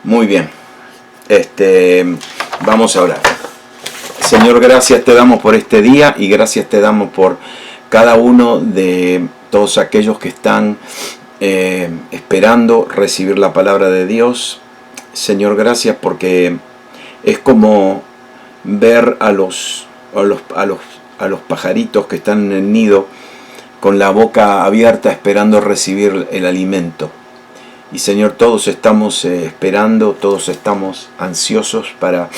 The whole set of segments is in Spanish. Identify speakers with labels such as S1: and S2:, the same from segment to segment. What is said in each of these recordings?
S1: Muy bien. Vamos a orar. Señor, gracias te damos por este día y gracias te damos por cada uno de todos aquellos que están esperando recibir la palabra de Dios. Señor, gracias porque es como ver a los pajaritos que están en el nido con la boca abierta esperando recibir el alimento. Y Señor, todos estamos esperando, todos estamos ansiosos para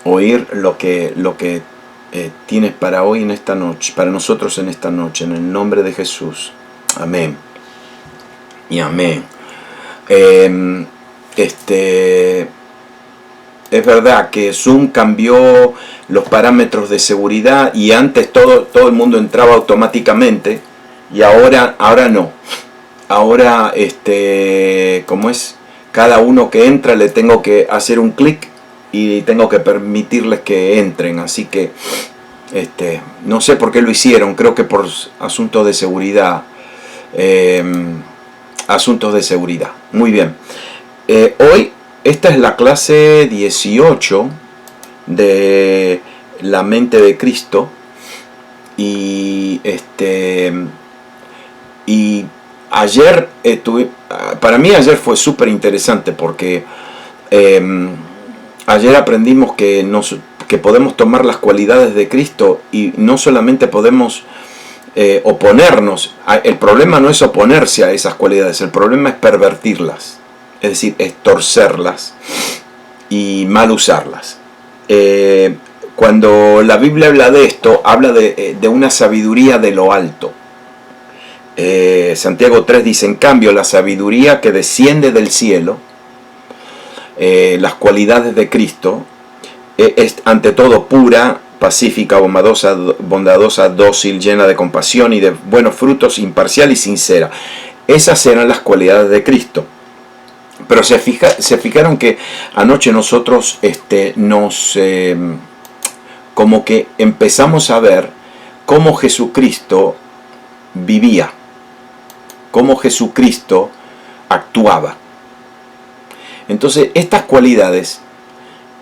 S1: oír lo que tienes para hoy en esta noche, para nosotros en esta noche, en el nombre de Jesús. Amén. Y amén. Es verdad que Zoom cambió los parámetros de seguridad y antes todo el mundo entraba automáticamente y ahora no. Ahora, ¿cómo es? Cada uno que entra le tengo que hacer un clic y tengo que permitirles que entren. Así que, no sé por qué lo hicieron. Creo que por asuntos de seguridad. Asuntos de seguridad. Muy bien. Hoy, esta es la clase 18 de la mente de Cristo. Y ayer para mí ayer fue súper interesante porque ayer aprendimos que podemos tomar las cualidades de Cristo y no solamente podemos oponernos. El problema no es oponerse a esas cualidades, el problema es pervertirlas, es decir, es torcerlas y mal usarlas. Cuando la Biblia habla de esto, habla de una sabiduría de lo alto. Santiago 3 dice, en cambio, la sabiduría que desciende del cielo, las cualidades de Cristo, es ante todo pura, pacífica, bondadosa, dócil, llena de compasión y de buenos frutos, imparcial y sincera. Esas eran las cualidades de Cristo. Pero se fijaron que anoche nosotros como que empezamos a ver cómo Jesucristo vivía, cómo Jesucristo actuaba. Entonces, estas cualidades,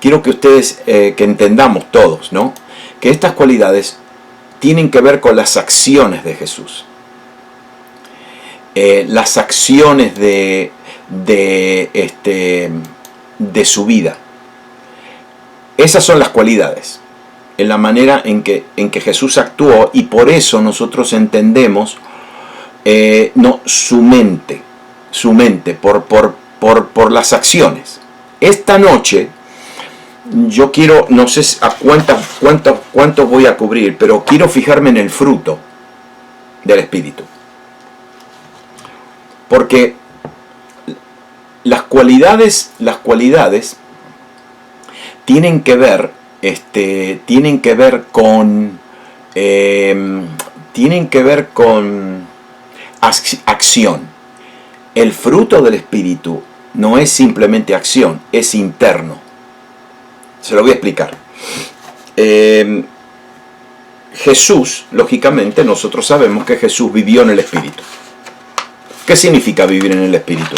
S1: quiero que ustedes, que entendamos todos, ¿no? Que estas cualidades tienen que ver con las acciones de Jesús. Las acciones de su vida. Esas son las cualidades. En la manera en que Jesús actuó, y por eso nosotros entendemos su mente por las acciones. Esta noche yo quiero, no sé a cuánto voy a cubrir, pero quiero fijarme en el fruto del Espíritu, porque las cualidades tienen que ver con acción. El fruto del Espíritu no es simplemente acción, es interno. Se lo voy a explicar. Jesús, lógicamente, nosotros sabemos que Jesús vivió en el Espíritu. ¿Qué significa vivir en el Espíritu?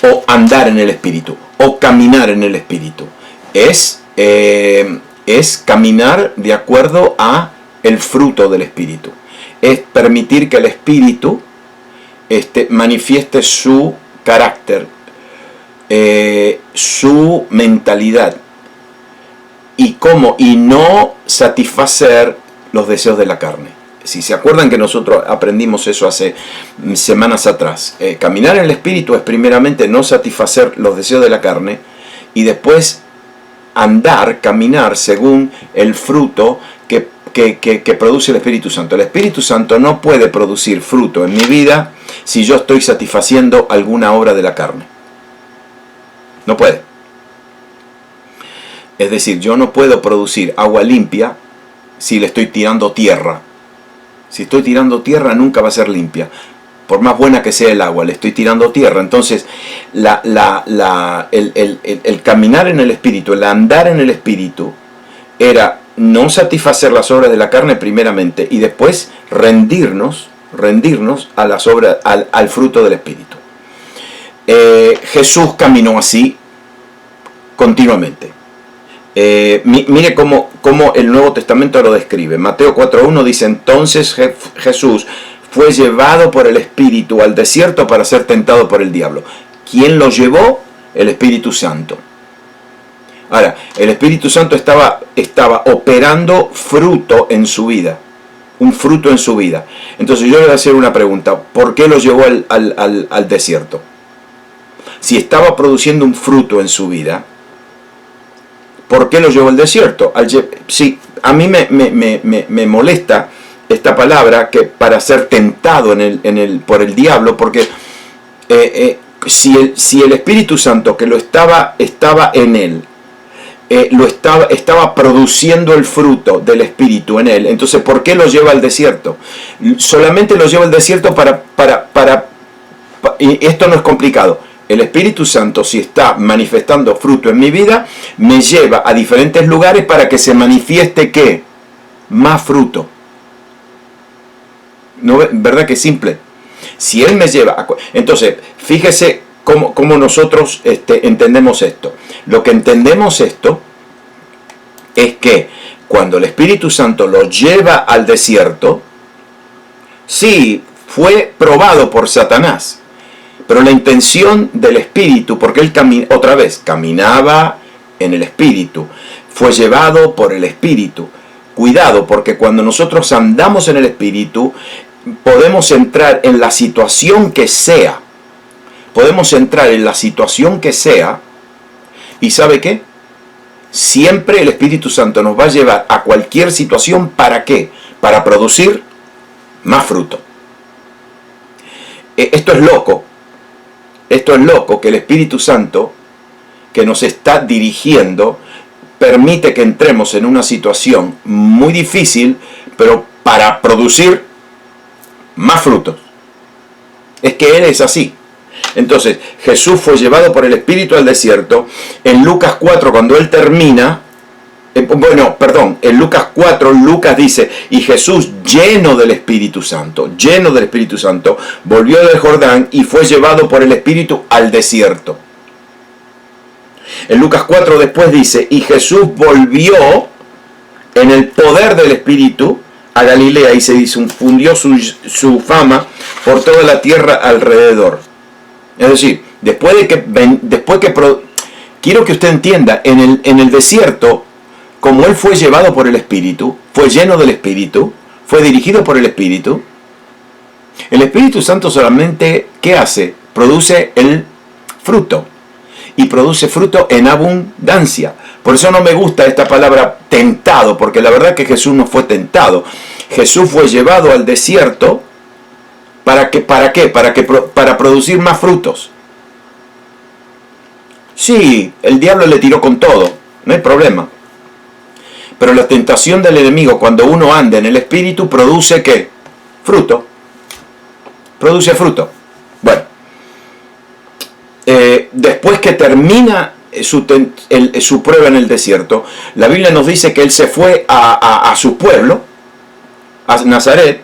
S1: O andar en el Espíritu, o caminar en el Espíritu. Es caminar de acuerdo a el fruto del Espíritu. Es permitir que el Espíritu manifieste su carácter, su mentalidad, y no satisfacer los deseos de la carne. Si se acuerdan que nosotros aprendimos eso hace semanas atrás, caminar en el Espíritu es primeramente no satisfacer los deseos de la carne y después caminar según el fruto que produce el Espíritu Santo. El Espíritu Santo no puede producir fruto en mi vida si yo estoy satisfaciendo alguna obra de la carne. No puede. Es decir, yo no puedo producir agua limpia si le estoy tirando tierra. Si estoy tirando tierra, nunca va a ser limpia. Por más buena que sea el agua, le estoy tirando tierra. Entonces, el caminar en el Espíritu, el andar en el Espíritu, era no satisfacer las obras de la carne primeramente y después rendirnos a las obras, al fruto del Espíritu. Jesús caminó así continuamente. Mire cómo el Nuevo Testamento lo describe. Mateo 4.1 dice: entonces Jesús fue llevado por el Espíritu al desierto para ser tentado por el diablo. ¿Quién lo llevó? El Espíritu Santo. Ahora, el Espíritu Santo estaba operando fruto en su vida. Un fruto en su vida. Entonces yo le voy a hacer una pregunta. ¿Por qué lo llevó al desierto? Si estaba produciendo un fruto en su vida, ¿por qué lo llevó al desierto? Sí, a mí me molesta esta palabra, que para ser tentado por el diablo, porque si el Espíritu Santo que lo estaba en él, estaba produciendo el fruto del Espíritu en él, entonces ¿por qué lo lleva al desierto? Solamente lo lleva al desierto y esto no es complicado. El Espíritu Santo, si está manifestando fruto en mi vida, me lleva a diferentes lugares para que se manifieste ¿qué? Más fruto. ¿No? ¿Verdad que es simple? Si Él me lleva entonces, fíjese cómo nosotros entendemos esto. Lo que entendemos esto es que cuando el Espíritu Santo lo lleva al desierto, sí, fue probado por Satanás. Pero la intención del Espíritu, porque él caminaba en el Espíritu, fue llevado por el Espíritu. Cuidado, porque cuando nosotros andamos en el Espíritu, podemos entrar en la situación que sea. Podemos entrar en la situación que sea, y ¿sabe qué? Siempre el Espíritu Santo nos va a llevar a cualquier situación. ¿Para qué? Para producir más fruto. Esto es loco. Esto es loco, que el Espíritu Santo que nos está dirigiendo permite que entremos en una situación muy difícil, pero para producir más frutos. Es que Él es así. Entonces, Jesús fue llevado por el Espíritu al desierto. En Lucas 4, cuando Él termina, en Lucas 4, Lucas dice: y Jesús, lleno del Espíritu Santo, volvió del Jordán y fue llevado por el Espíritu al desierto. En Lucas 4 después dice: y Jesús volvió en el poder del Espíritu a Galilea y se difundió su fama por toda la tierra alrededor. Es decir, quiero que usted entienda, en el desierto, como Él fue llevado por el Espíritu, fue lleno del Espíritu, fue dirigido por el Espíritu Santo solamente, ¿qué hace? Produce el fruto. Y produce fruto en abundancia. Por eso no me gusta esta palabra tentado, porque la verdad que Jesús no fue tentado. Jesús fue llevado al desierto, ¿para qué? Para producir más frutos. Sí, el diablo le tiró con todo, no hay problema. Pero la tentación del enemigo, cuando uno anda en el Espíritu, produce ¿qué? Fruto. Produce fruto. Bueno, después que termina su prueba en el desierto, la Biblia nos dice que Él se fue a su pueblo, a Nazaret.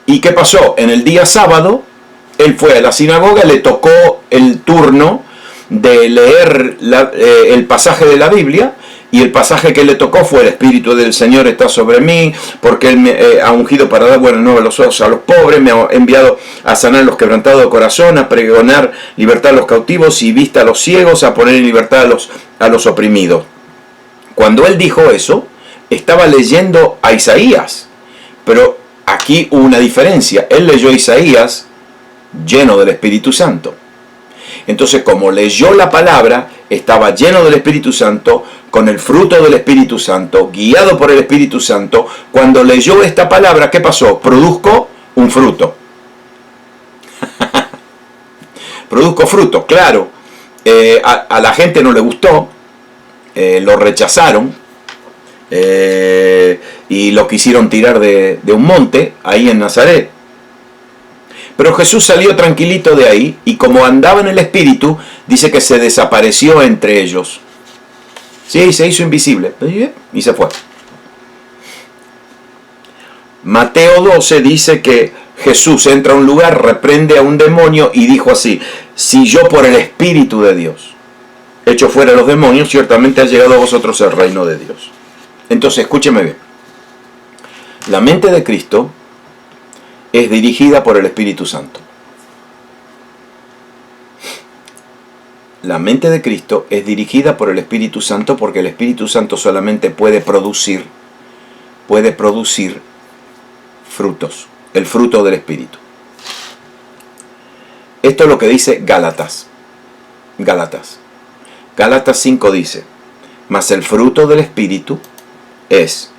S1: ¿Y qué pasó? En el día sábado, Él fue a la sinagoga, le tocó el turno de leer el pasaje de la Biblia. Y el pasaje que le tocó fue: el Espíritu del Señor está sobre mí, porque Él me ha ungido para dar buenas nuevas a los pobres, me ha enviado a sanar a los quebrantados de corazón, a pregonar libertad a los cautivos y vista a los ciegos, a poner en libertad a los oprimidos. Cuando Él dijo eso, estaba leyendo a Isaías. Pero aquí hubo una diferencia. Él leyó a Isaías lleno del Espíritu Santo. Entonces, como leyó la palabra, estaba lleno del Espíritu Santo, con el fruto del Espíritu Santo, guiado por el Espíritu Santo. Cuando leyó esta palabra, ¿qué pasó? Produjo un fruto. Produjo fruto, claro. A la gente no le gustó, lo rechazaron, y lo quisieron tirar de un monte, ahí en Nazaret. Pero Jesús salió tranquilito de ahí, y como andaba en el Espíritu, dice que se desapareció entre ellos. Sí, se hizo invisible, y se fue. Mateo 12 dice que Jesús entra a un lugar, reprende a un demonio y dijo así: si yo por el Espíritu de Dios. hecho fuera los demonios, ciertamente ha llegado a vosotros el reino de Dios. Entonces, escúcheme bien. La mente de Cristo es dirigida por el Espíritu Santo. La mente de Cristo es dirigida por el Espíritu Santo porque el Espíritu Santo solamente puede producir frutos, el fruto del Espíritu. Esto es lo que dice Gálatas. Gálatas 5 dice: mas el fruto del Espíritu es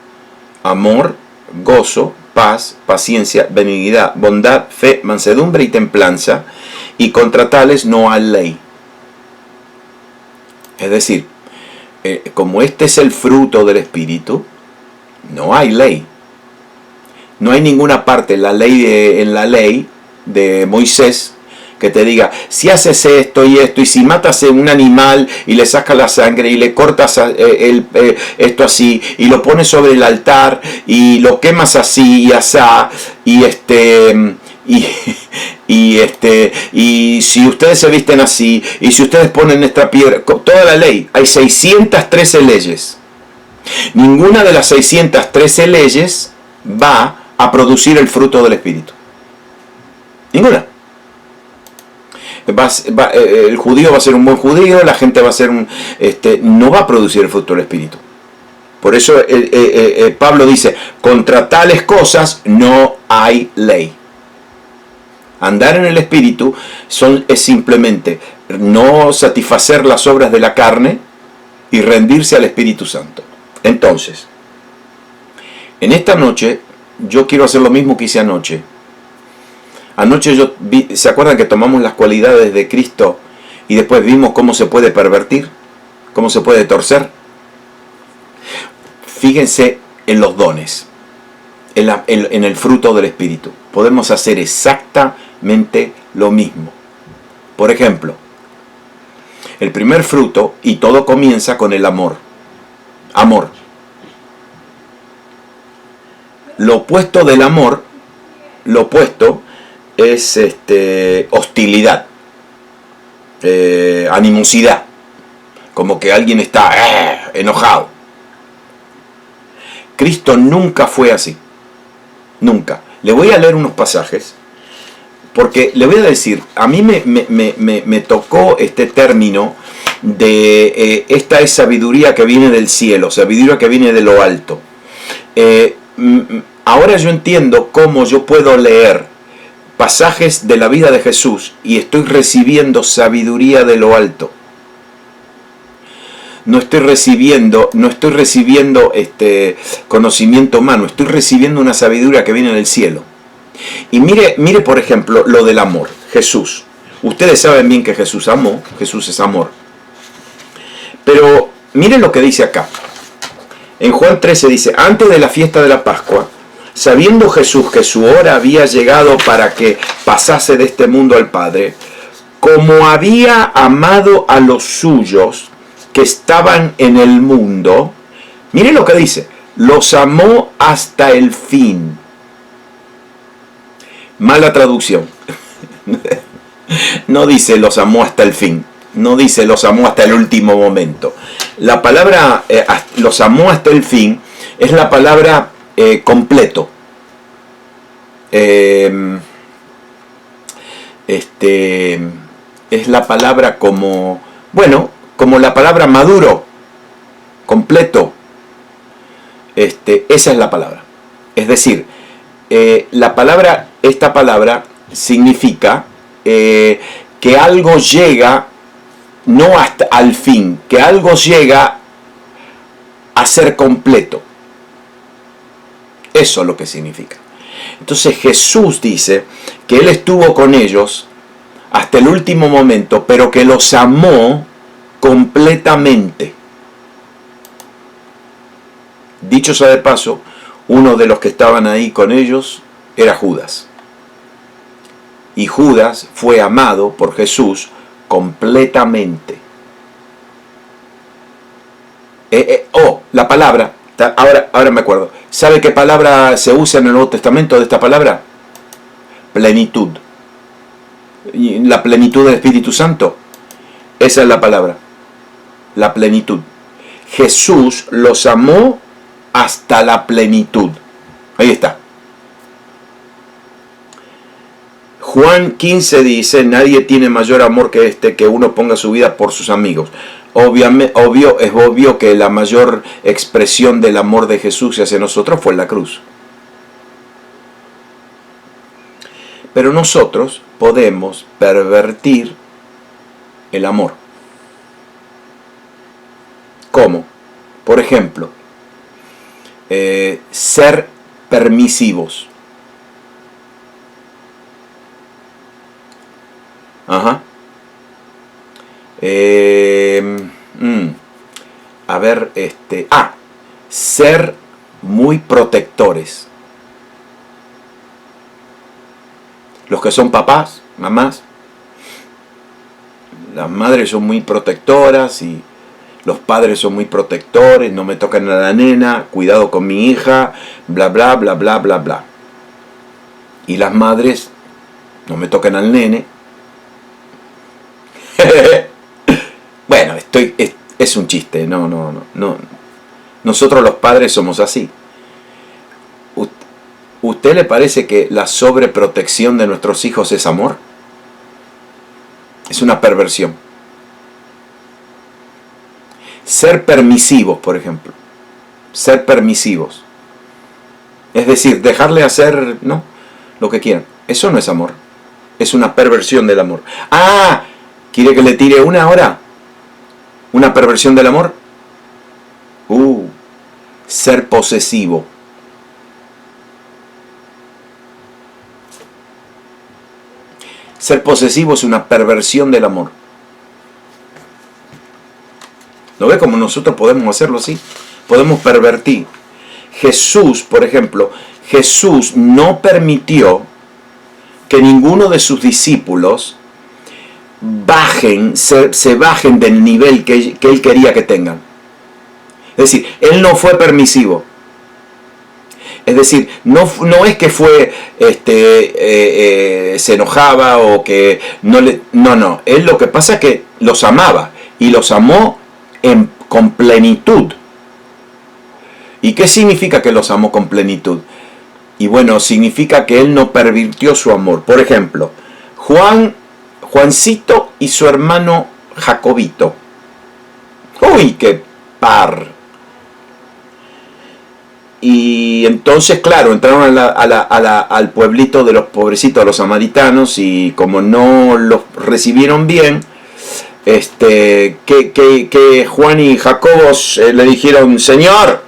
S1: amor, gozo, paz, paciencia, benignidad, bondad, fe, mansedumbre y templanza, y contra tales no hay ley. Es decir, como este es el fruto del Espíritu, no hay ley. No hay ninguna parte en la ley de Moisés que te diga, si haces esto y esto, y si matas a un animal y le sacas la sangre y le cortas esto así, y lo pones sobre el altar y lo quemas así y asá, y si ustedes se visten así, y si ustedes ponen esta piedra, toda la ley, hay 613 leyes. Ninguna de las 613 leyes va a producir el fruto del Espíritu. Ninguna. El judío va a ser un buen judío, la gente va a ser no va a producir el fruto del Espíritu. Por eso Pablo dice, contra tales cosas no hay ley. Andar en el Espíritu es simplemente no satisfacer las obras de la carne y rendirse al Espíritu Santo. Entonces, en esta noche, yo quiero hacer lo mismo que hice anoche. Anoche ¿se acuerdan que tomamos las cualidades de Cristo y después vimos cómo se puede pervertir? ¿Cómo se puede torcer? Fíjense en los dones, en el fruto del Espíritu. Podemos hacer exactamente lo mismo. Por ejemplo, el primer fruto, y todo comienza con el amor. Amor. Lo opuesto del amor, es hostilidad, animosidad, como que alguien está enojado. Cristo nunca fue así, nunca. Le voy a leer unos pasajes, porque le voy a decir, a mí me tocó este término de esta es sabiduría que viene del cielo, sabiduría que viene de lo alto. Ahora yo entiendo cómo yo puedo leer pasajes de la vida de Jesús y estoy recibiendo sabiduría de lo alto. No estoy recibiendo conocimiento humano, estoy recibiendo una sabiduría que viene del cielo. Y mire por ejemplo lo del amor. Jesús. Ustedes saben bien que Jesús amó, Jesús es amor. Pero mire lo que dice acá. En Juan 13 dice, antes de la fiesta de la Pascua, sabiendo Jesús que su hora había llegado para que pasase de este mundo al Padre, como había amado a los suyos que estaban en el mundo, miren lo que dice, los amó hasta el fin. Mala traducción. No dice los amó hasta el fin, no dice los amó hasta el último momento. La palabra los amó hasta el fin es la palabra completo. Es la palabra como la palabra maduro, completo. Esa es la palabra. Es decir, esta palabra significa que algo llega no hasta al fin, que algo llega a ser completo. Eso es lo que significa. Entonces Jesús dice que Él estuvo con ellos hasta el último momento, pero que los amó completamente. Dicho sea de paso, uno de los que estaban ahí con ellos era Judas. Y Judas fue amado por Jesús completamente. La palabra, ahora me acuerdo. ¿Sabe qué palabra se usa en el Nuevo Testamento de esta palabra? Plenitud. La plenitud del Espíritu Santo. Esa es la palabra. la plenitud. Jesús los amó hasta la plenitud. Ahí está. Juan 15 dice, nadie tiene mayor amor que este, que uno ponga su vida por sus amigos. Es obvio que la mayor expresión del amor de Jesús hacia nosotros fue en la cruz. Pero nosotros podemos pervertir el amor. ¿Cómo? Por ejemplo, ser permisivos. Ajá. A ver, ser muy protectores. Los que son papás, mamás, las madres son muy protectoras y los padres son muy protectores, no me tocan a la nena, cuidado con mi hija, bla, bla, bla, bla, bla, bla. Y las madres, no me tocan al nene. Bueno, es un chiste, no. Nosotros los padres somos así. ¿Usted le parece que la sobreprotección de nuestros hijos es amor? Es una perversión. Ser permisivos, por ejemplo. Ser permisivos. Es decir, dejarle hacer, ¿no?, lo que quieran. Eso no es amor. Es una perversión del amor. ¡Ah! ¿Quiere que le tire una ahora? ¿Una perversión del amor? Ser posesivo. Ser posesivo es una perversión del amor. ¿No ve cómo nosotros podemos hacerlo así? Podemos pervertir. Jesús, por ejemplo, Jesús no permitió que ninguno de sus discípulos se bajen del nivel que él quería que tengan. Es decir, él no fue permisivo. Es decir, no es que fue se enojaba o que no. Él lo que pasa es que los amaba y los amó con plenitud. ¿Y qué significa que los amó con plenitud? Y bueno, significa que él no pervirtió su amor. Por ejemplo, Juancito y su hermano Jacobito. ¡Uy, qué par! Y entonces, claro, entraron al pueblito de los pobrecitos, los samaritanos, y como no los recibieron bien, que Juan y Jacobo le dijeron, Señor,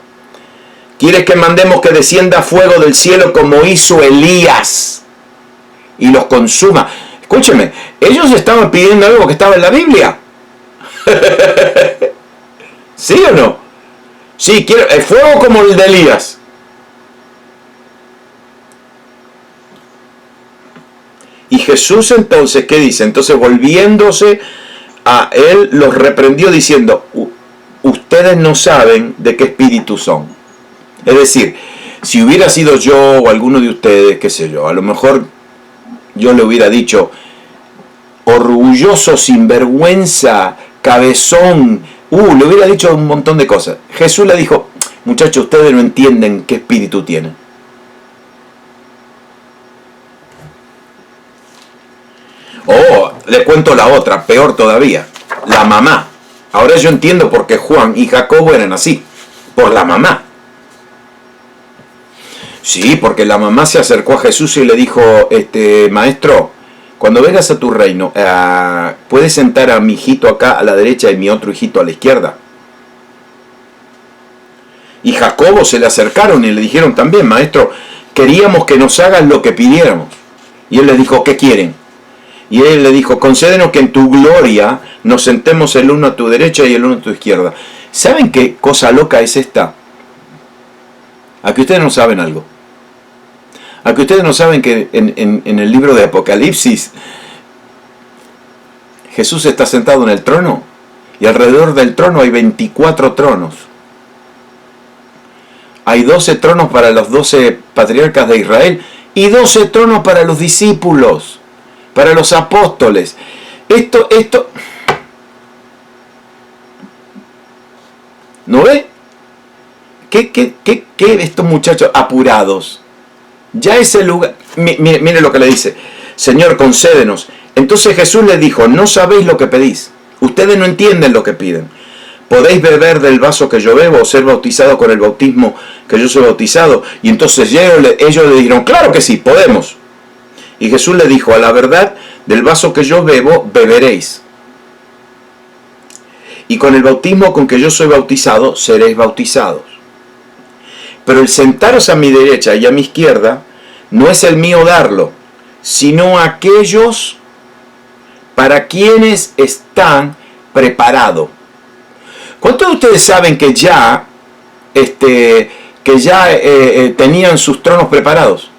S1: ¿quieres que mandemos que descienda fuego del cielo como hizo Elías y los consuma? Escúcheme, ellos estaban pidiendo algo que estaba en la Biblia. ¿Sí o no? Sí, quiero el fuego como el de Elías. Y Jesús entonces, ¿qué dice? Entonces, volviéndose a él, los reprendió diciendo, ustedes no saben de qué espíritu son. Es decir, si hubiera sido yo o alguno de ustedes, qué sé yo, a lo mejor yo le hubiera dicho, orgulloso, sinvergüenza, cabezón, le hubiera dicho un montón de cosas. Jesús le dijo, muchachos, ustedes no entienden qué espíritu tienen. Le cuento la otra, peor todavía, la mamá. Ahora yo entiendo por qué Juan y Jacobo eran así, por la mamá. Sí, porque la mamá se acercó a Jesús y le dijo, maestro, cuando vengas a tu reino, ¿puedes sentar a mi hijito acá a la derecha y mi otro hijito a la izquierda? Y Jacobo se le acercaron y le dijeron también, maestro, queríamos que nos hagas lo que pidiéramos. Y él les dijo, ¿qué quieren? Y él le dijo, concédenos que en tu gloria nos sentemos el uno a tu derecha y el uno a tu izquierda. ¿Saben qué cosa loca es esta? ¿A que ustedes no saben algo? ¿A que ustedes no saben que en el libro de Apocalipsis Jesús está sentado en el trono? Y alrededor del trono hay 24 tronos. Hay 12 tronos para los 12 patriarcas de Israel y 12 tronos para los discípulos, para los apóstoles. Esto ¿No ve? ¿Qué estos muchachos apurados? Ya ese lugar... Mire lo que le dice. Señor, concédenos. Entonces Jesús les dijo, no sabéis lo que pedís. Ustedes no entienden lo que piden. ¿Podéis beber del vaso que yo bebo o ser bautizado con el bautismo que yo soy bautizado? Y entonces ellos le dijeron, claro que sí, podemos. Y Jesús le dijo, a la verdad, del vaso que yo bebo, beberéis. Y con el bautismo con que yo soy bautizado, seréis bautizados. Pero el sentaros a mi derecha y a mi izquierda, no es el mío darlo, sino aquellos para quienes están preparados. ¿Cuántos de ustedes saben que ya tenían sus tronos preparados?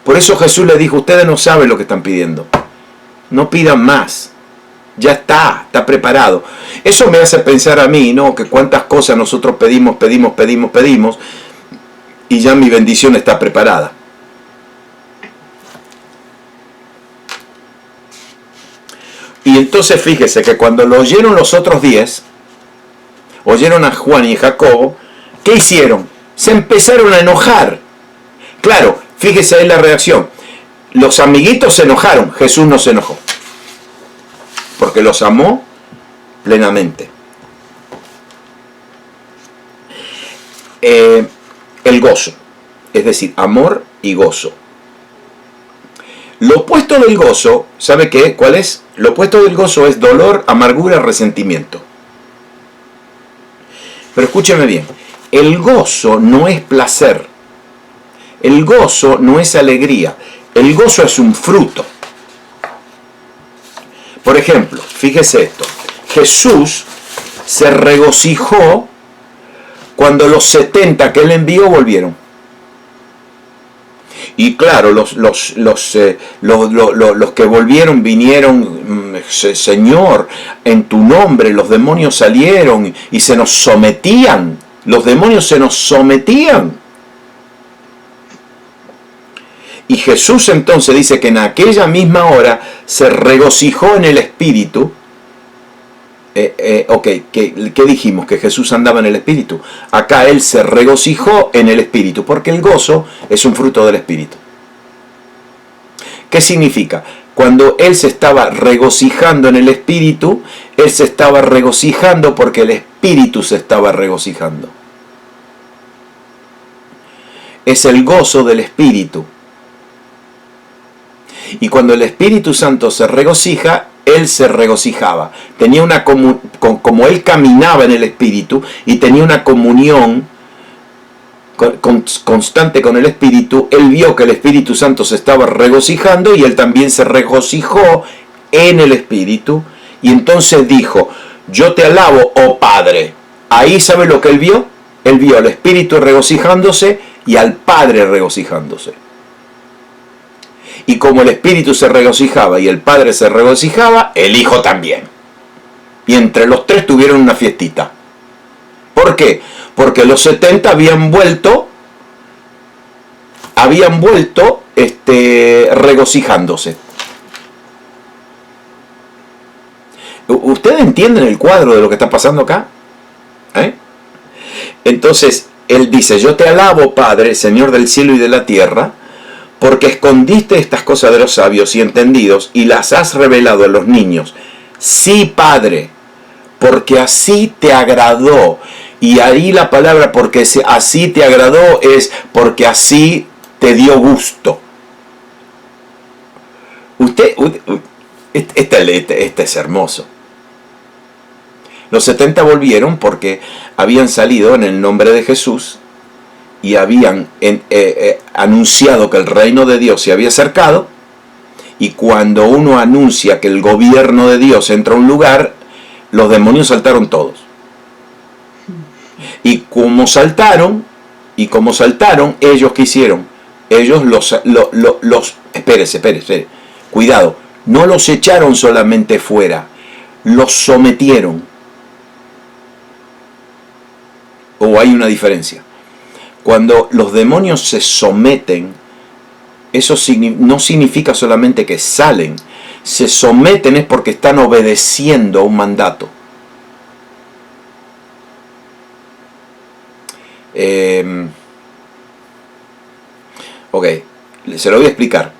S1: Por eso Jesús les dijo, ustedes no saben lo que están pidiendo. No pidan más. Ya está preparado. Eso me hace pensar a mí, ¿no? Que cuántas cosas nosotros pedimos, y ya mi bendición está preparada. Y entonces fíjese que cuando lo oyeron los otros 10, oyeron a Juan y Jacobo, ¿qué hicieron? Se empezaron a enojar. Claro, fíjese ahí la reacción. Los amiguitos se enojaron, Jesús no se enojó. Porque los amó plenamente. El gozo, es decir, amor y gozo. Lo opuesto del gozo, ¿sabe qué? ¿Cuál es? Lo opuesto del gozo es dolor, amargura, resentimiento. Pero escúcheme bien, el gozo no es placer. El gozo no es alegría. El gozo es un fruto. Por ejemplo, fíjese esto. Jesús se regocijó cuando los 70 que él envió volvieron. Y claro, los que volvieron vinieron, Señor, en tu nombre los demonios salieron y se nos sometían. Los demonios se nos sometían. Y Jesús entonces dice que en aquella misma hora se regocijó en el Espíritu. ¿Qué dijimos? Que Jesús andaba en el Espíritu. Acá Él se regocijó en el Espíritu, porque el gozo es un fruto del Espíritu. ¿Qué significa? Cuando Él se estaba regocijando en el Espíritu, Él se estaba regocijando porque el Espíritu se estaba regocijando. Es el gozo del Espíritu. Y cuando el Espíritu Santo se regocija, Él se regocijaba. Tenía una como Él caminaba en el Espíritu y tenía una comunión constante con el Espíritu, Él vio que el Espíritu Santo se estaba regocijando y Él también se regocijó en el Espíritu. Y entonces dijo, yo te alabo, oh Padre. Ahí, ¿sabe lo que Él vio? Él vio al Espíritu regocijándose y al Padre regocijándose. Y como el Espíritu se regocijaba y el Padre se regocijaba, el Hijo también. Y entre los tres tuvieron una fiestita. ¿Por qué? Porque los 70 habían vuelto regocijándose. ¿Ustedes entienden el cuadro de lo que está pasando acá? Entonces, Él dice, yo te alabo, Padre, Señor del cielo y de la tierra, porque escondiste estas cosas de los sabios y entendidos y las has revelado a los niños. Sí, Padre, porque así te agradó. Y ahí la palabra porque así te agradó es porque así te dio gusto. Este es hermoso. Los 70 volvieron porque habían salido en el nombre de Jesús y habían anunciado que el reino de Dios se había acercado. Y cuando uno anuncia que el gobierno de Dios entra a un lugar, los demonios saltaron todos. Y como saltaron, ellos ¿qué hicieron? Ellos espérese, cuidado, no los echaron solamente fuera, los sometieron. ¿O hay una diferencia? Cuando los demonios se someten, eso no significa solamente que salen, se someten es porque están obedeciendo a un mandato. Ok, se lo voy a explicar.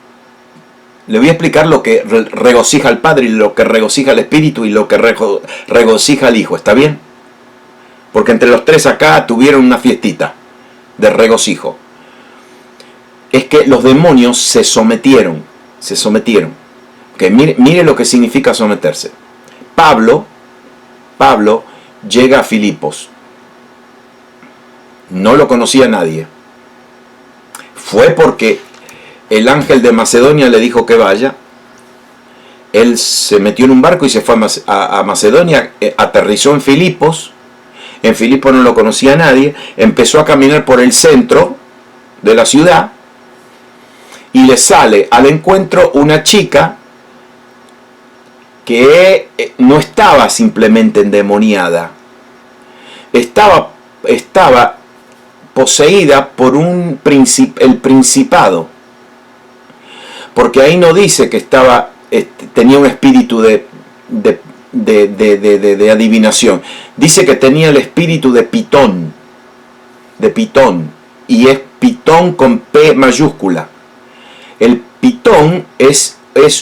S1: Le voy a explicar lo que regocija al Padre y lo que regocija al Espíritu y lo que regocija al Hijo. ¿Está bien? Porque entre los tres acá tuvieron una fiestita de regocijo. Es que los demonios se sometieron. Okay, mire lo que significa someterse. Pablo llega a Filipos. No lo conocía nadie. Fue porque el ángel de Macedonia le dijo que vaya. Él se metió en un barco y se fue a Macedonia, aterrizó en Filipos. En Filipos no lo conocía nadie. Empezó a caminar por el centro de la ciudad y le sale al encuentro una chica que no estaba simplemente endemoniada. Estaba poseída por el principado. Porque ahí no dice que tenía un espíritu de adivinación. Dice que tenía el espíritu de Pitón. Y es Pitón con P mayúscula. El Pitón es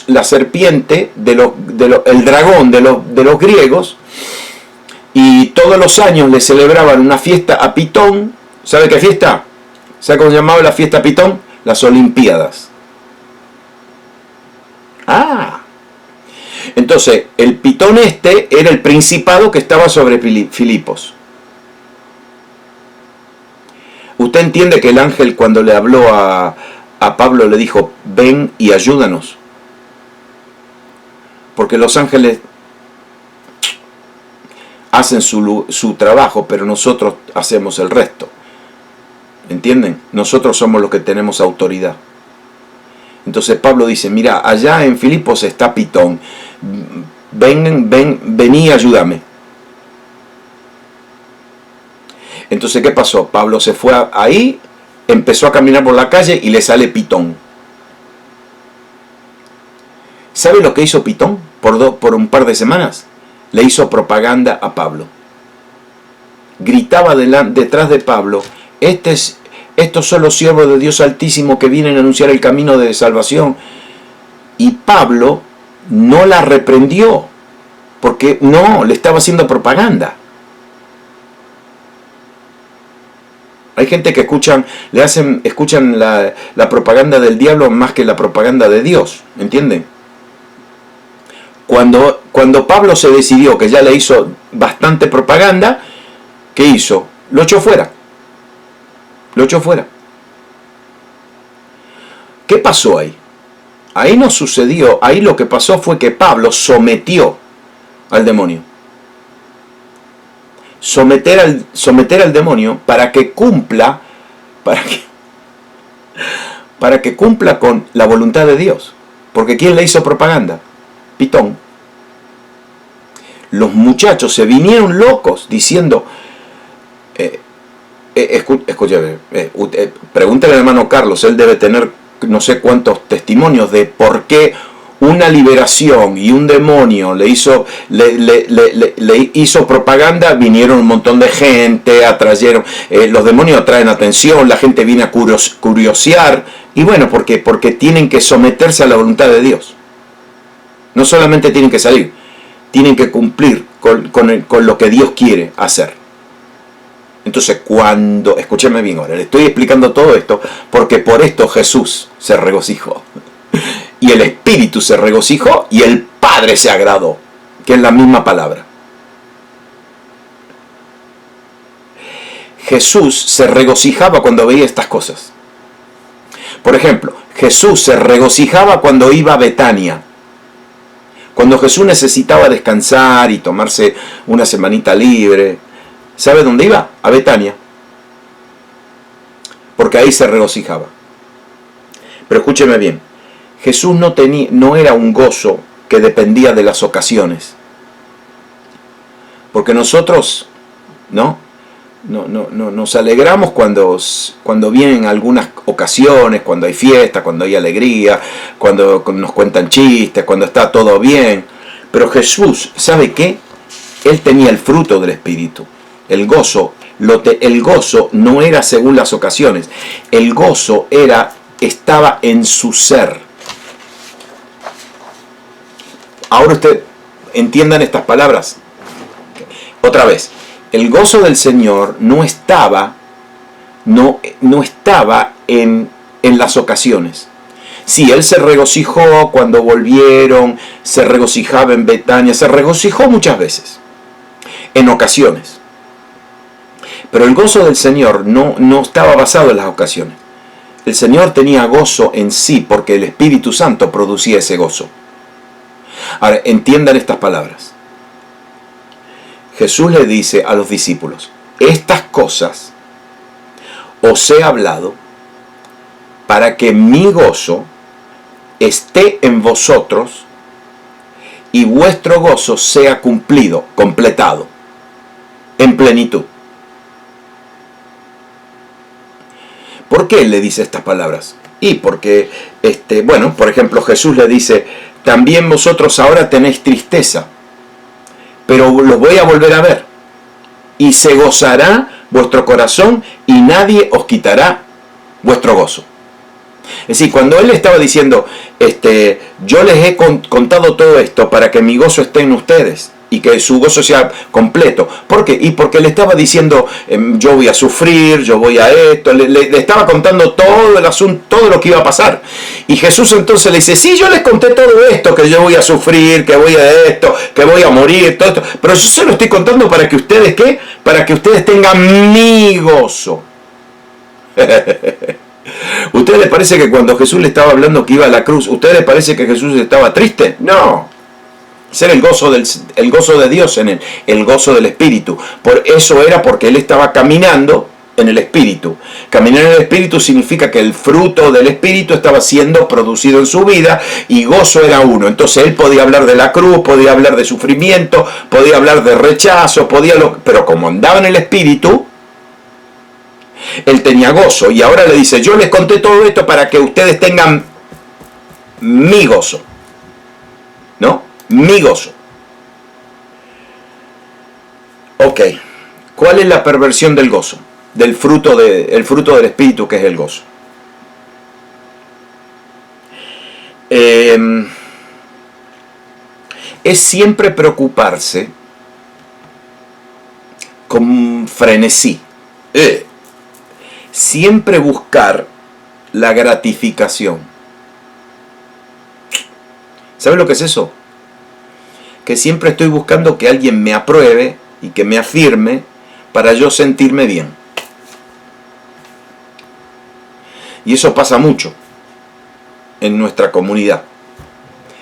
S1: la serpiente, el dragón de los griegos. Y todos los años le celebraban una fiesta a Pitón. ¿Sabe qué fiesta? ¿Sabe cómo se llamaba la fiesta a Pitón? Las Olimpiadas. Entonces, el Pitón era el principado que estaba sobre Filipos. Usted entiende que el ángel, cuando le habló a Pablo, le dijo: ven y ayúdanos. Porque los ángeles hacen su trabajo, pero nosotros hacemos el resto. ¿Entienden? Nosotros somos los que tenemos autoridad. Entonces Pablo dice: mira, allá en Filipos está Pitón. Vení y ayúdame. Entonces, ¿qué pasó? Pablo se fue ahí, empezó a caminar por la calle y le sale Pitón. ¿Sabe lo que hizo Pitón por un par de semanas? Le hizo propaganda a Pablo. Gritaba detrás de Pablo: estos son los siervos de Dios Altísimo que vienen a anunciar el camino de salvación. Y Pablo no la reprendió, porque no, le estaba haciendo propaganda. Hay gente que escuchan la propaganda del diablo más que la propaganda de Dios, ¿entienden? Cuando Pablo se decidió que ya le hizo bastante propaganda, ¿qué hizo? Lo echó fuera. ¿Qué pasó ahí? Ahí no sucedió. Ahí lo que pasó fue que Pablo sometió al demonio. Someter al demonio para que cumpla con la voluntad de Dios. Porque ¿quién le hizo propaganda? Pitón. Los muchachos se vinieron locos diciendo: escúchame, pregúntale al hermano Carlos, él debe tener no sé cuántos testimonios de por qué una liberación y un demonio le hizo propaganda. Vinieron un montón de gente, atrayeron, los demonios atraen atención, la gente viene a curiosear, y bueno, porque tienen que someterse a la voluntad de Dios. No solamente tienen que salir, tienen que cumplir con lo que Dios quiere hacer. Entonces, escúcheme bien ahora, le estoy explicando todo esto porque por esto Jesús se regocijó. Y el Espíritu se regocijó y el Padre se agradó, que es la misma palabra. Jesús se regocijaba cuando veía estas cosas. Por ejemplo, Jesús se regocijaba cuando iba a Betania. Cuando Jesús necesitaba descansar y tomarse una semanita libre, ¿sabe dónde iba? A Betania. Porque ahí se regocijaba. Pero escúcheme bien, Jesús no era un gozo que dependía de las ocasiones. Porque nosotros, nos alegramos cuando vienen algunas ocasiones, cuando hay fiesta, cuando hay alegría, cuando nos cuentan chistes, cuando está todo bien. Pero Jesús, ¿sabe qué? Él tenía el fruto del Espíritu, el gozo, El gozo no era según las ocasiones. El gozo estaba en su ser. Ahora usted entiendan estas palabras. Otra vez, el gozo del Señor no estaba en las ocasiones. Sí, Él se regocijó cuando volvieron, se regocijaba en Betania, se regocijó muchas veces, en ocasiones. Pero el gozo del Señor no estaba basado en las ocasiones. El Señor tenía gozo en sí porque el Espíritu Santo producía ese gozo. Ahora, entiendan estas palabras. Jesús le dice a los discípulos, estas cosas os he hablado para que mi gozo esté en vosotros y vuestro gozo sea cumplido, completado, en plenitud. ¿Por qué él le dice estas palabras? Y porque, por ejemplo, Jesús le dice, también vosotros ahora tenéis tristeza, pero los voy a volver a ver. Y se gozará vuestro corazón y nadie os quitará vuestro gozo. Es decir, cuando él estaba diciendo, yo les he contado todo esto para que mi gozo esté en ustedes y que su gozo sea completo. ¿Por qué? Y porque le estaba diciendo, yo voy a sufrir, yo voy a esto, le estaba contando todo el asunto, todo lo que iba a pasar. Y Jesús entonces le dice, sí, yo les conté todo esto, que yo voy a sufrir, que voy a esto, que voy a morir, todo esto, pero yo se lo estoy contando para que ustedes, ¿qué? Para que ustedes tengan mi gozo. ¿Ustedes les parece que cuando Jesús le estaba hablando que iba a la cruz, ¿ustedes les parece que Jesús estaba triste? No. Ese era el gozo de Dios en él, el gozo del Espíritu. Por eso era porque él estaba caminando en el Espíritu. Caminar en el Espíritu significa que el fruto del Espíritu estaba siendo producido en su vida y gozo era uno. Entonces él podía hablar de la cruz, podía hablar de sufrimiento, podía hablar de rechazo, pero como andaba en el Espíritu, él tenía gozo. Y ahora le dice, yo les conté todo esto para que ustedes tengan mi gozo. ¿No? Mi gozo. Ok. ¿Cuál es la perversión del gozo? El fruto del Espíritu, que es el gozo. Es siempre preocuparse con frenesí. Siempre buscar la gratificación. ¿Sabes lo que es eso? Que siempre estoy buscando que alguien me apruebe y que me afirme para yo sentirme bien. Y eso pasa mucho en nuestra comunidad.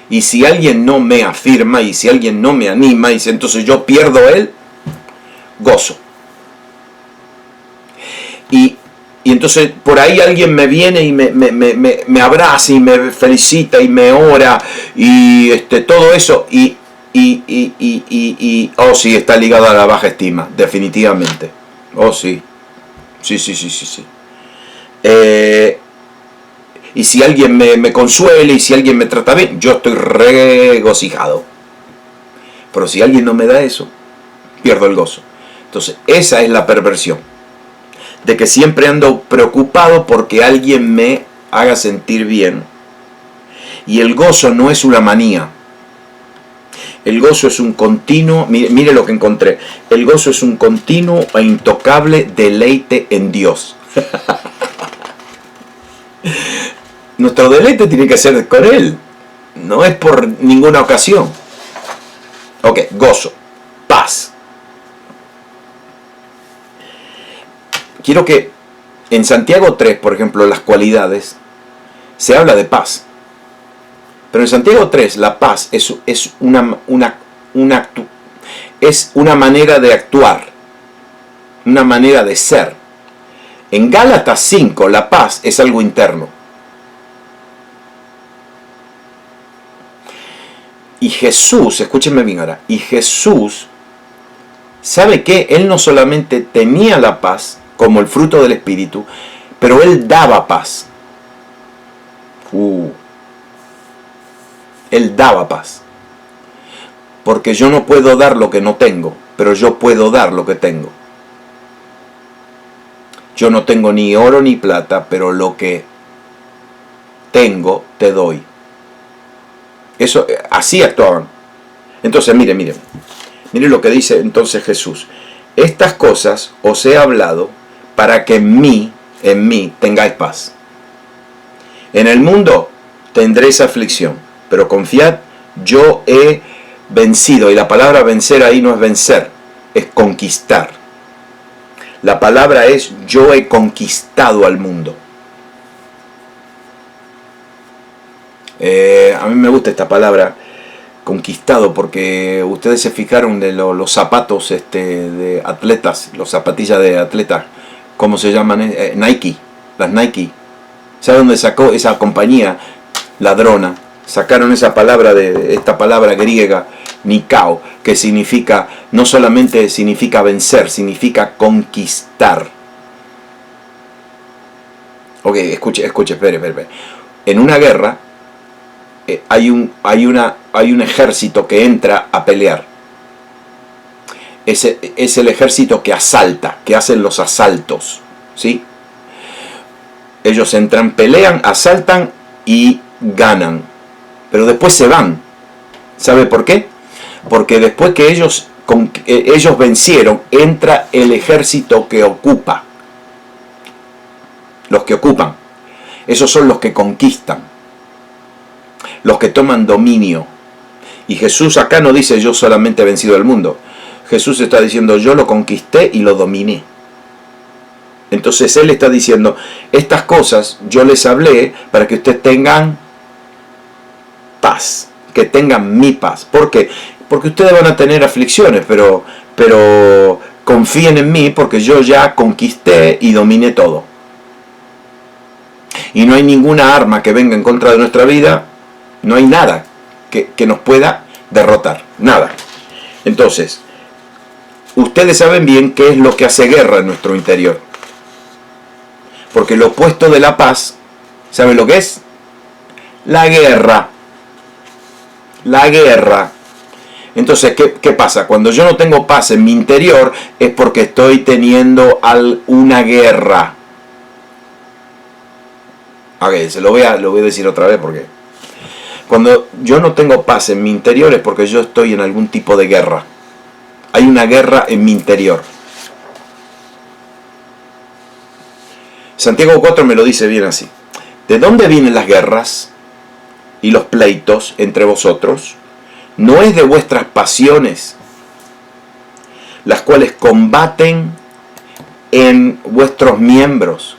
S1: Y si alguien no me afirma y si alguien no me anima, y entonces yo pierdo el gozo. Y entonces por ahí alguien me viene y me abraza y me felicita y me ora y todo eso oh sí, está ligado a la baja estima, definitivamente. Oh sí. Sí. Y si alguien me consuela y si alguien me trata bien, yo estoy regocijado. Pero si alguien no me da eso, pierdo el gozo. Entonces esa es la perversión. De que siempre ando preocupado porque alguien me haga sentir bien. Y el gozo no es una manía. El gozo es un continuo, mire lo que encontré. El gozo es un continuo e intocable deleite en Dios. Nuestro deleite tiene que ser con Él. No es por ninguna ocasión. Ok, gozo, paz. Quiero que en Santiago 3, por ejemplo, las cualidades, se habla de paz. Pero en Santiago 3, la paz es una manera de actuar, una manera de ser. En Gálatas 5, la paz es algo interno. Y Jesús, escúchenme bien ahora, y Jesús, ¿sabe qué? Él no solamente tenía la paz, como el fruto del Espíritu, pero Él daba paz. Él daba paz. Porque yo no puedo dar lo que no tengo, pero yo puedo dar lo que tengo. yo no tengo ni oro ni plata, pero lo que tengo te doy. Eso, así actuaban. Entonces, mire lo que dice entonces Jesús. Estas cosas os he hablado para que en mí tengáis paz. En el mundo tendréis aflicción, pero confiad, yo he vencido. Y la palabra vencer ahí no es vencer, es conquistar. La palabra es yo he conquistado al mundo. A mí me gusta esta palabra, conquistado, porque ustedes se fijaron de los zapatos de atletas, las zapatillas de atletas, ¿cómo se llaman? Nike, las Nike. ¿Sabe dónde sacó esa compañía ladrona? Sacaron esa palabra esta palabra griega, nikao, que significa, no solamente significa vencer, significa conquistar. Ok, escuche, espere. En una guerra hay un ejército que entra a pelear. Es el ejército que asalta, que hacen los asaltos, ¿sí? Ellos entran, pelean, asaltan y ganan. Pero después se van. ¿Sabe por qué? Porque después que ellos vencieron, entra el ejército que ocupa. Los que ocupan. Esos son los que conquistan. Los que toman dominio. Y Jesús acá no dice yo solamente he vencido al mundo. Jesús está diciendo yo lo conquisté y lo dominé. Entonces Él está diciendo, estas cosas yo les hablé para que ustedes tengan paz, que tengan mi paz. ¿Por qué? Porque ustedes van a tener aflicciones, pero confíen en mí porque yo ya conquisté y dominé todo. Y no hay ninguna arma que venga en contra de nuestra vida, no hay nada que nos pueda derrotar, nada. Entonces, ustedes saben bien qué es lo que hace guerra en nuestro interior. Porque lo opuesto de la paz, ¿saben lo que es? La guerra. La guerra. Entonces, ¿qué pasa? Cuando yo no tengo paz en mi interior, es porque estoy teniendo una guerra. Ok, lo voy a decir otra vez porque... Cuando yo no tengo paz en mi interior es porque yo estoy en algún tipo de guerra. Hay una guerra en mi interior. Santiago 4 me lo dice bien así. ¿De dónde vienen las guerras y los pleitos entre vosotros? ¿No es de vuestras pasiones, las cuales combaten en vuestros miembros?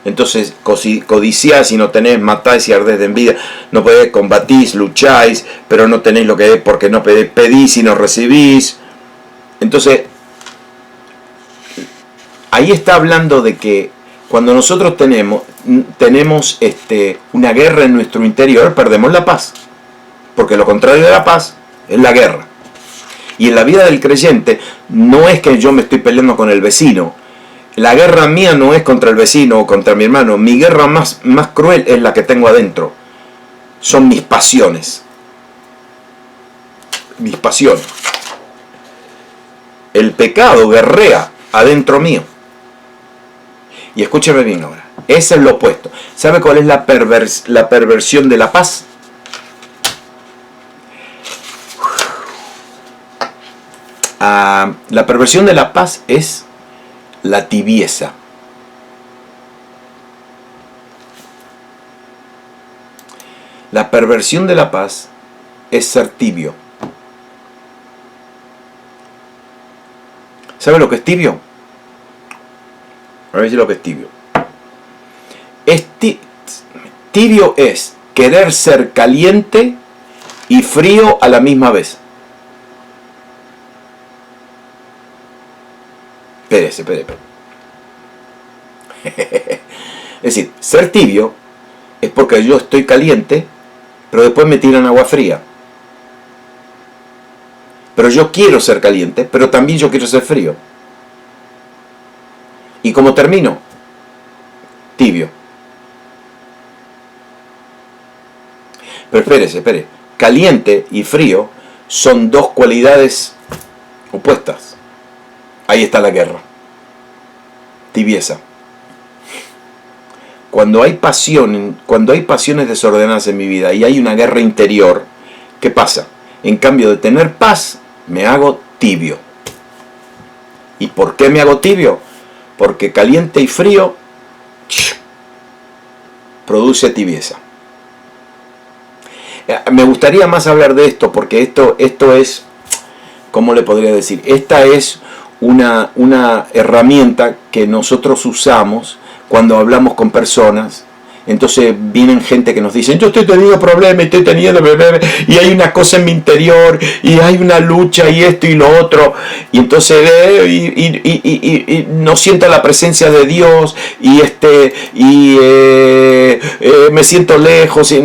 S1: Entonces, codiciáis y no tenéis, matáis y ardéis de envidia, no podéis, combatís, lucháis, pero no tenéis lo que es, porque no pedís y no recibís. Entonces, ahí está hablando de que cuando nosotros tenemos una guerra en nuestro interior, perdemos la paz. Porque lo contrario de la paz es la guerra. Y en la vida del creyente no es que yo me estoy peleando con el vecino. La guerra mía no es contra el vecino o contra mi hermano. Mi guerra más cruel es la que tengo adentro. Son mis pasiones. Mis pasiones. El pecado guerrea adentro mío. Y escúcheme bien ahora. Ese es lo opuesto. ¿Sabe cuál es la perversión de la paz? La perversión de la paz es la tibieza. La perversión de la paz es ser tibio. ¿Sabe lo que es tibio? A ver si lo que es tibio. Tibio es querer ser caliente y frío a la misma vez. Espere. Es decir, ser tibio es porque yo estoy caliente, pero después me tiran agua fría. Pero yo quiero ser caliente, pero también yo quiero ser frío. ¿Y cómo termino? Tibio. Pero espere. Caliente y frío son dos cualidades opuestas. Ahí está la guerra. Tibieza. Cuando hay pasiones desordenadas en mi vida y hay una guerra interior, ¿qué pasa? En cambio de tener paz, me hago tibio. ¿Y por qué me hago tibio? Porque caliente y frío produce tibieza. Me gustaría más hablar de esto, porque esto es, ¿cómo le podría decir? Esta es una herramienta que nosotros usamos cuando hablamos con personas. Entonces vienen gente que nos dicen, yo estoy teniendo problemas, estoy teniendo y hay una cosa en mi interior, y hay una lucha, y esto y lo otro, y entonces y no siento la presencia de Dios, y me siento lejos, y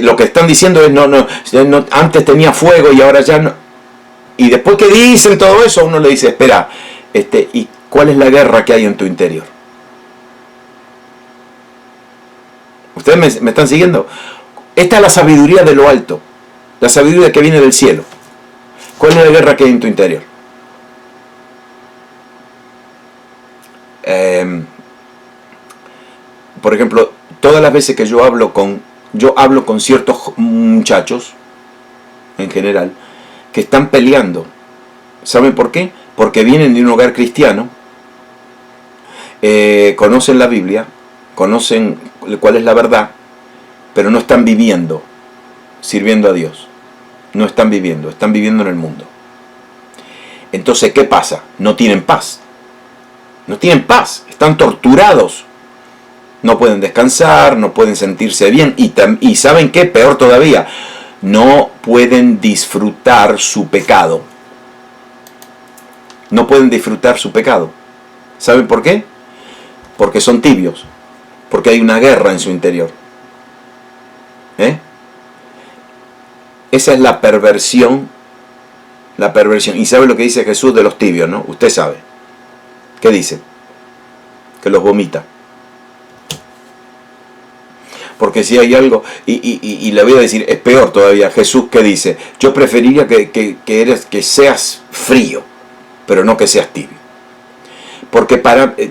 S1: lo que están diciendo es, no, antes tenía fuego y ahora ya no. Y después que dicen todo eso, uno le dice, espera, ¿y cuál es la guerra que hay en tu interior? ¿Ustedes me están siguiendo? Esta es la sabiduría de lo alto, la sabiduría que viene del cielo. ¿Cuál es la guerra que hay en tu interior? Por ejemplo, todas las veces que yo hablo con ciertos muchachos, en general, que están peleando. ¿Saben por qué? Porque vienen de un hogar cristiano, conocen la Biblia, conocen cuál es la verdad, pero no están viviendo, sirviendo a Dios. No están viviendo en el mundo. Entonces, ¿qué pasa? No tienen paz. No tienen paz, están torturados. No pueden descansar, no pueden sentirse bien. Y ¿saben qué? Peor todavía, no pueden disfrutar su pecado. No pueden disfrutar su pecado. ¿Saben por qué? Porque son tibios. Porque hay una guerra en su interior. Esa es la perversión. La perversión. Y sabe lo que dice Jesús de los tibios, ¿no? Usted sabe. ¿Qué dice? Que los vomita. Porque si hay algo, y le voy a decir, es peor todavía, Jesús, ¿qué dice? Yo preferiría que seas frío, pero no que seas tibio. Porque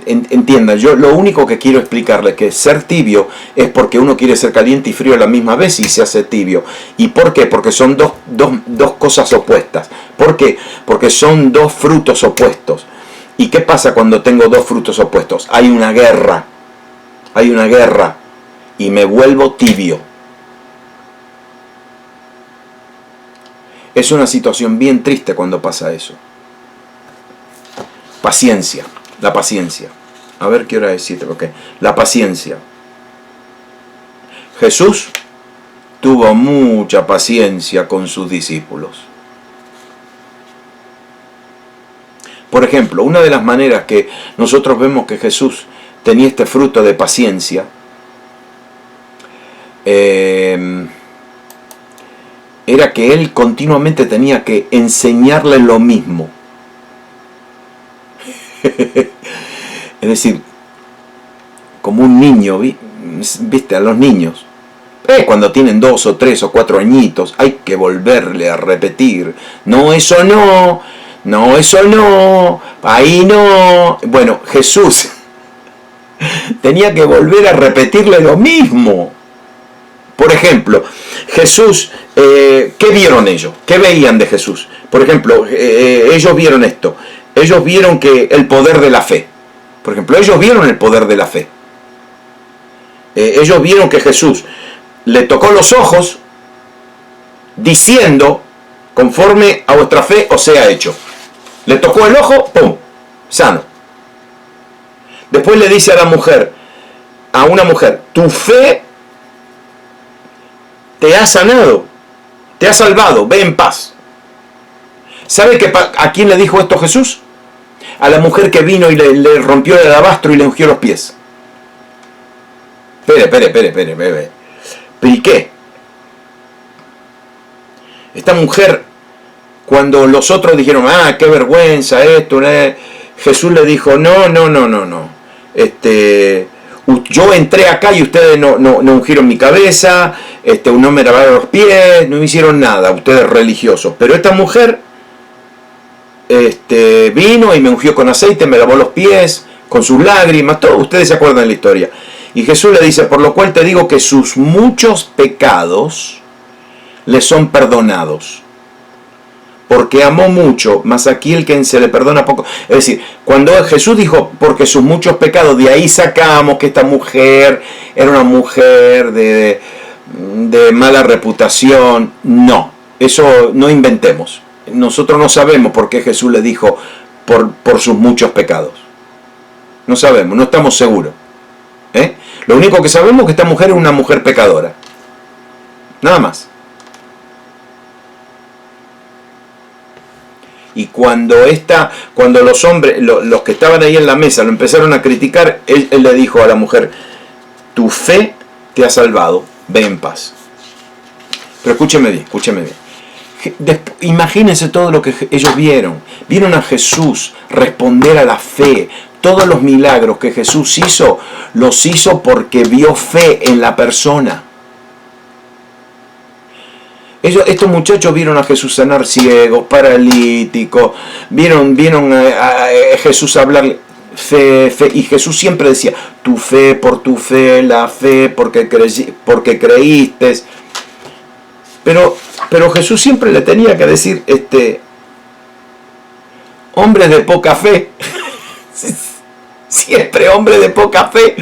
S1: entiendan, yo lo único que quiero explicarles es que ser tibio es porque uno quiere ser caliente y frío a la misma vez y se hace tibio. ¿Y por qué? Porque son dos cosas opuestas. ¿Por qué? Porque son dos frutos opuestos. ¿Y qué pasa cuando tengo dos frutos opuestos? Hay una guerra. Y me vuelvo tibio. Es una situación bien triste cuando pasa eso. Paciencia. La paciencia. A ver qué hora es 7. Okay. La paciencia. Jesús tuvo mucha paciencia con sus discípulos. Por ejemplo, una de las maneras que nosotros vemos que Jesús tenía este fruto de paciencia era que él continuamente tenía que enseñarle lo mismo. Es decir, como un niño, ¿viste? A los niños, cuando tienen 2 o 3 o 4 añitos, hay que volverle a repetir. No, eso no, ahí no. Bueno, Jesús tenía que volver a repetirle lo mismo. Por ejemplo, Jesús, ¿qué vieron ellos? ¿Qué veían de Jesús? Por ejemplo, ellos vieron esto. Ellos vieron que el poder de la fe. Por ejemplo, ellos vieron el poder de la fe. Ellos vieron que Jesús le tocó los ojos diciendo, conforme a vuestra fe os sea hecho. Le tocó el ojo, ¡pum!, sano. Después le dice a una mujer, tu fe te ha sanado, te ha salvado, ve en paz. ¿Sabe a quién le dijo esto Jesús? A la mujer que vino y le rompió el alabastro y le ungió los pies. Espere. ¿Y qué? Esta mujer, cuando los otros dijeron, qué vergüenza esto, Jesús le dijo, no. Yo entré acá y ustedes no ungieron mi cabeza, no me lavaron los pies, no hicieron nada, ustedes religiosos. Pero esta mujer vino y me ungió con aceite, me lavó los pies. con sus lágrimas, todo, ustedes se acuerdan de la historia. Y Jesús le dice, por lo cual te digo que sus muchos pecados le son perdonados. Porque amó mucho, mas aquí el que se le perdona poco. Es decir, cuando Jesús dijo, porque sus muchos pecados, de ahí sacamos que esta mujer era una mujer de mala reputación. No, eso no inventemos. Nosotros no sabemos por qué Jesús le dijo por sus muchos pecados. No sabemos, no estamos seguros. Lo único que sabemos es que esta mujer es una mujer pecadora. Nada más. Y cuando los hombres, los que estaban ahí en la mesa, lo empezaron a criticar, él le dijo a la mujer, tu fe te ha salvado, ve en paz. Pero escúcheme bien. Imagínense todo lo que ellos vieron. Vieron a Jesús responder a la fe. Todos los milagros que Jesús hizo, los hizo porque vio fe en la persona. Estos muchachos vieron a Jesús sanar ciegos, paralíticos, vieron a Jesús hablar fe, y Jesús siempre decía, tu fe, por tu fe, la fe, porque creíste. Pero Jesús siempre le tenía que decir, hombres de poca fe, siempre hombres de poca fe.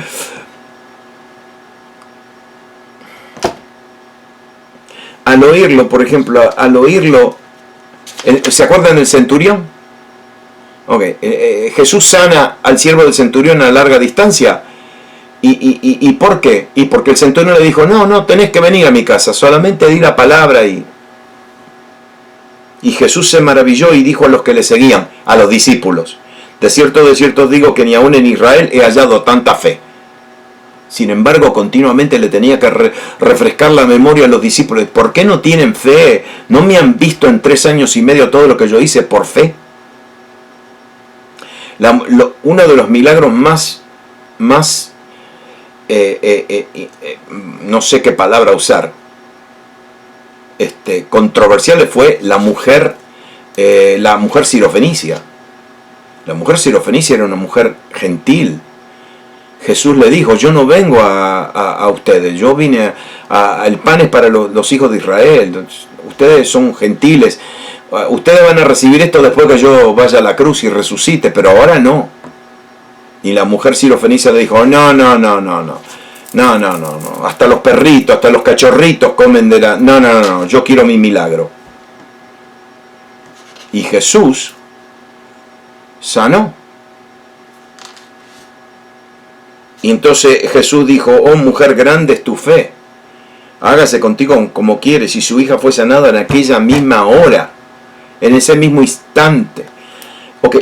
S1: Al oírlo, por ejemplo, ¿se acuerdan del centurión? Jesús sana al siervo del centurión a larga distancia. ¿Y por qué? Y porque el centurión le dijo, no, tenés que venir a mi casa, solamente di la palabra. Y Jesús se maravilló y dijo a los que le seguían, a los discípulos, de cierto os digo que ni aún en Israel he hallado tanta fe. Sin embargo, continuamente le tenía que refrescar la memoria a los discípulos. ¿Por qué no tienen fe? ¿No me han visto en 3 años y medio todo lo que yo hice por fe? Uno de los milagros más no sé qué palabra usar, controversiales fue la mujer sirofenicia. La mujer sirofenicia era una mujer gentil. Jesús le dijo, yo no vengo a ustedes, yo vine el pan es para los hijos de Israel, ustedes son gentiles, ustedes van a recibir esto después que yo vaya a la cruz y resucite, pero ahora no. Y la mujer sirofenicia le dijo, no, hasta los perritos, hasta los cachorritos comen de la... No, yo quiero mi milagro. Y Jesús sanó. Y entonces Jesús dijo, oh mujer, grande es tu fe, hágase contigo como quieres. Y su hija fue sanada en aquella misma hora, en ese mismo instante.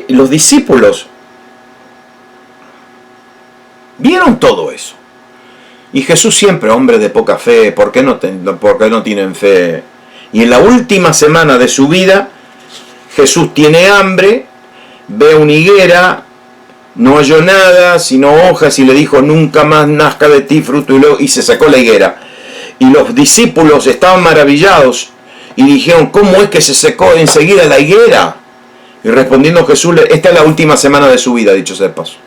S1: Los discípulos vieron todo eso. Y Jesús siempre, hombre de poca fe, ¿por qué no tienen fe? Y en la última semana de su vida, Jesús tiene hambre, ve una higuera, no halló nada, sino hojas, y le dijo, nunca más nazca de ti fruto, y se sacó la higuera. Y los discípulos estaban maravillados, y dijeron, ¿cómo es que se secó enseguida la higuera? Y respondiendo Jesús, esta es la última semana de su vida, dicho sea de paso.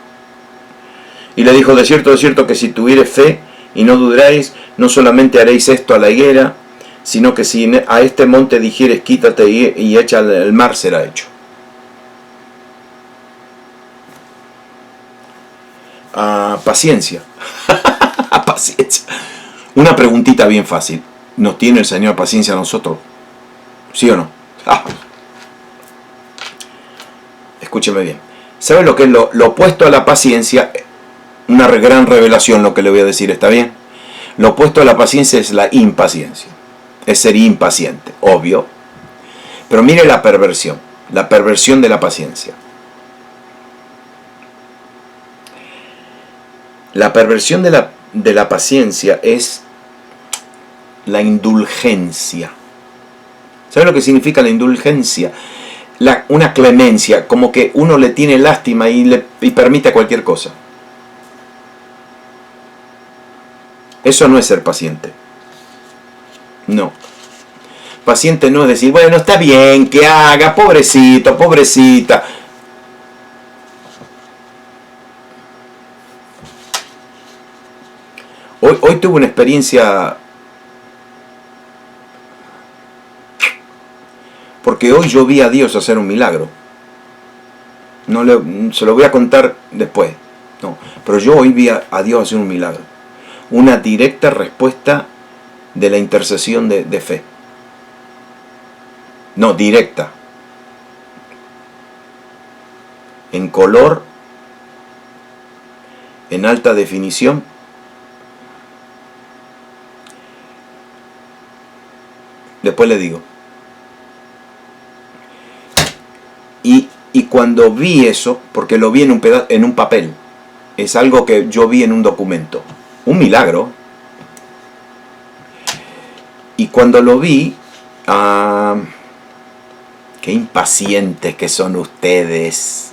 S1: Y le dijo, de cierto, que si tuvieres fe, y no dudaréis, no solamente haréis esto a la higuera, sino que si a este monte dijeres, quítate y echa al mar, será hecho. Paciencia. Paciencia. Una preguntita bien fácil. ¿Nos tiene el Señor paciencia a nosotros? ¿Sí o no? Escúcheme bien. ¿Sabe lo que es lo opuesto a la paciencia? Una gran revelación lo que le voy a decir, ¿está bien? Lo opuesto a la paciencia es la impaciencia. Es ser impaciente, obvio. Pero mire la perversión de la paciencia. La perversión de la paciencia es la indulgencia. ¿Sabe lo que significa la indulgencia? Una clemencia, como que uno le tiene lástima y permite cualquier cosa. Eso no es ser paciente. No. Paciente no es decir, bueno, está bien, que haga, pobrecito, pobrecita. Hoy tuve una experiencia, porque hoy yo vi a Dios hacer un milagro. Se lo voy a contar después. No, pero yo hoy vi a Dios hacer un milagro. Una directa respuesta de la intercesión de fe. No, directa. En color, en alta definición. Después le digo. Y cuando vi eso, porque lo vi en un papel, es algo que yo vi en un documento, un milagro. Y cuando lo vi, qué impacientes que son ustedes.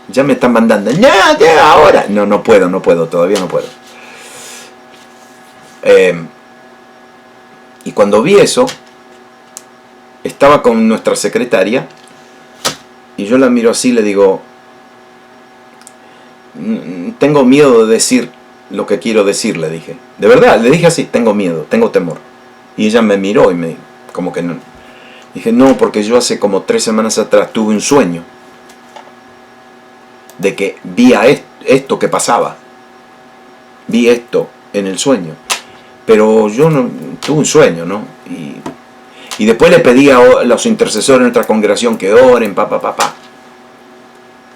S1: Ya me están mandando, ya, ahora. No puedo, todavía no puedo. Y cuando vi eso, estaba con nuestra secretaria, y yo la miro así y le digo, tengo miedo de decir lo que quiero decir, le dije. De verdad, le dije así, tengo miedo, tengo temor. Y ella me miró y me como que no. Dije, no, porque yo hace como 3 semanas atrás tuve un sueño de que vi esto que pasaba. Vi esto en el sueño. Pero yo no tuve un sueño, ¿no? Y después le pedí a los intercesores de nuestra congregación que oren, papá.